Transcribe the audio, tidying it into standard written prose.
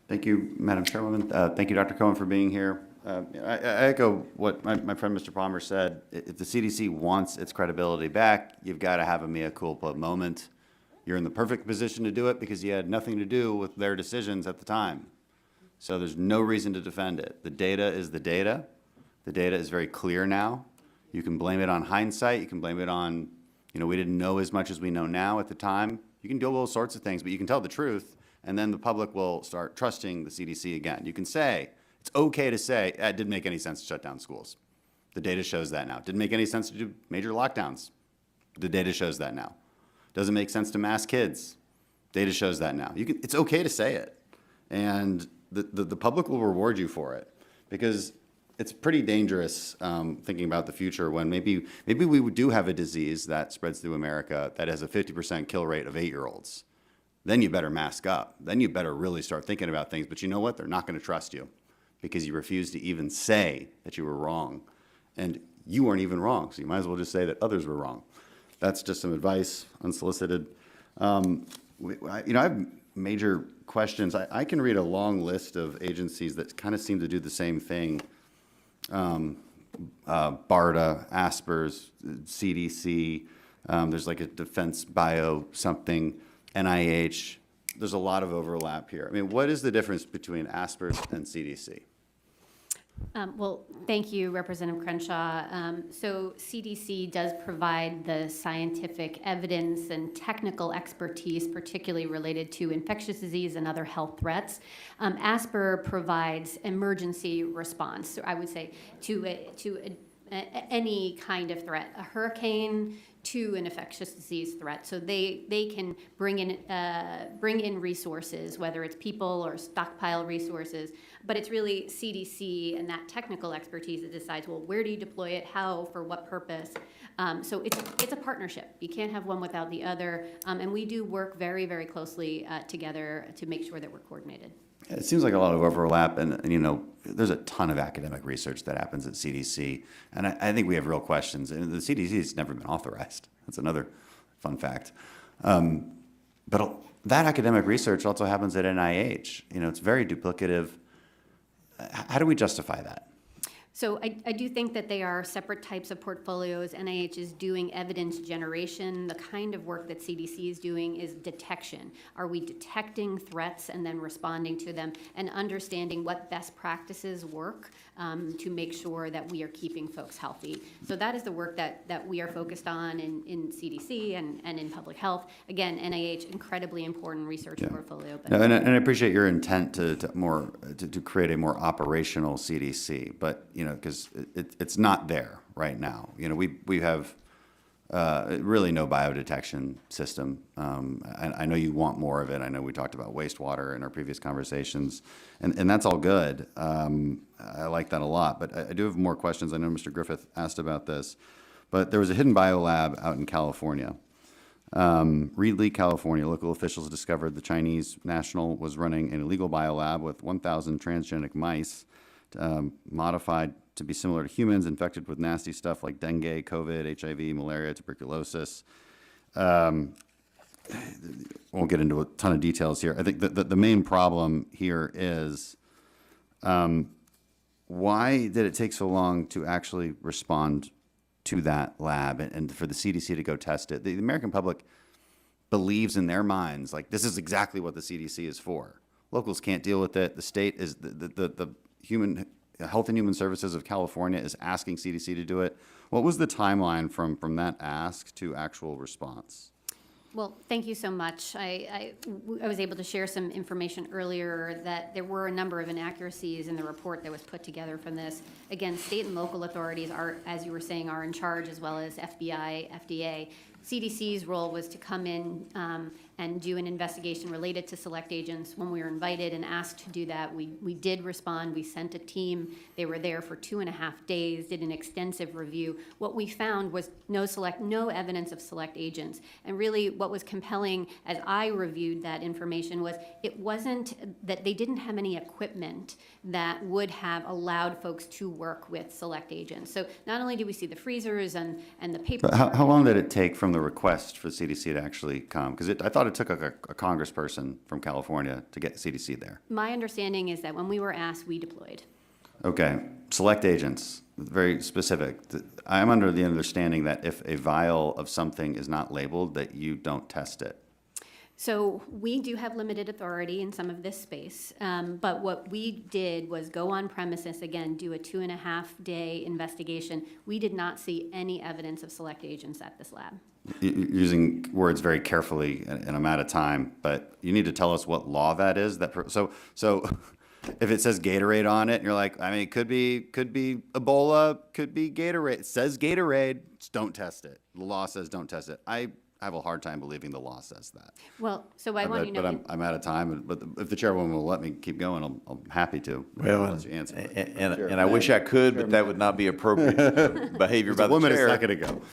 Thank you, Madam Chairwoman. Thank you, Dr. Cohen, for being here. I echo what my friend Mr. Palmer said. If the CDC wants its credibility back, you've got to have a mea culpa moment. You're in the perfect position to do it because you had nothing to do with their decisions at the time. So there's no reason to defend it. The data is the data. The data is very clear now. You can blame it on hindsight. You can blame it on, we didn't know as much as we know now at the time. You can do all sorts of things, but you can tell the truth, and then the public will start trusting the CDC again. You can say, it's okay to say, it didn't make any sense to shut down schools. The data shows that now. Didn't make any sense to do major lockdowns. The data shows that now. Doesn't make sense to mask kids. Data shows that now. It's okay to say it. And the public will reward you for it, because it's pretty dangerous thinking about the future when maybe we do have a disease that spreads through America that has a 50% kill rate of 8-year-olds. Then you better mask up. Then you better really start thinking about things. But you know what? They're not going to trust you because you refuse to even say that you were wrong. And you weren't even wrong, so you might as well just say that others were wrong. That's just some advice, unsolicited. I have major questions. I can read a long list of agencies that kind of seem to do the same thing. BARDA, ASPR's, CDC, there's like a defense bio something, NIH. There's a lot of overlap here. I mean, what is the difference between ASPR's and CDC? Well, thank you, Representative Crenshaw. So CDC does provide the scientific evidence and technical expertise, particularly related to infectious disease and other health threats. ASPR provides emergency response, so I would say to any kind of threat, a hurricane to an infectious disease threat. So they can bring in resources, whether it's people or stockpile resources, but it's really CDC and that technical expertise that decides, well, where do you deploy it, how, for what purpose? So it's a partnership. You can't have one without the other, and we do work very, very closely together to make sure that we're coordinated. It seems like a lot of overlap, and there's a ton of academic research that happens at CDC, and I think we have real questions. And the CDC has never been authorized. That's another fun fact. But that academic research also happens at NIH. It's very duplicative. How do we justify that? So I do think that they are separate types of portfolios. NIH is doing evidence generation. The kind of work that CDC is doing is detection. Are we detecting threats and then responding to them and understanding what best practices work to make sure that we are keeping folks healthy? So that is the work that we are focused on in CDC and in public health. Again, NIH, incredibly important research portfolio. But and I appreciate your intent to create a more operational CDC, but because it's not there right now. We have really no biodetection system. I know you want more of it. I know we talked about wastewater in our previous conversations, and that's all good. I like that a lot, but I do have more questions. I know Mr. Griffith asked about this, but there was a hidden biolab out in California. Reedley, California, local officials discovered the Chinese national was running an illegal biolab with 1,000 transgenic mice modified to be similar to humans, infected with nasty stuff like dengue, COVID, HIV, malaria, tuberculosis. Won't get into a ton of details here. I think the main problem here is why did it take so long to actually respond to that lab and for the CDC to go test it? The American public believes in their minds, like, this is exactly what the CDC is for. Locals can't deal with it. The state is, the Health and Human Services of California is asking CDC to do it. What was the timeline from that ask to actual response? Well, thank you so much. I was able to share some information earlier that there were a number of inaccuracies in the report that was put together from this. Again, state and local authorities are, as you were saying, are in charge, as well as FBI, FDA. CDC's role was to come in and do an investigation related to select agents. When we were invited and asked to do that, we did respond. We sent a team. They were there for 2.5 days, did an extensive review. What we found was no evidence of select agents. And really what was compelling as I reviewed that information was it wasn't that they didn't have any equipment that would have allowed folks to work with select agents. So not only do we see the freezers and the paper. How long did it take from the request for CDC to actually come? Because I thought it took a congressperson from California to get CDC there. My understanding is that when we were asked, we deployed. Okay, select agents, very specific. I'm under the understanding that if a vial of something is not labeled, that you don't test it. So we do have limited authority in some of this space, but what we did was go on premises, again, do a 2.5-day investigation. We did not see any evidence of select agents at this lab. Using words very carefully, and I'm out of time, but you need to tell us what law that is. So if it says Gatorade on it, and you're like, I mean, it could be Ebola, could be Gatorade. It says Gatorade, just don't test it. The law says don't test it. I have a hard time believing the law says that. Well, so I want you to know. But I'm out of time, but if the chairwoman will let me keep going, I'm happy to. Well, I'll let you answer. and I wish I could, but that would not be appropriate behavior by A the woman is chair. not going to go.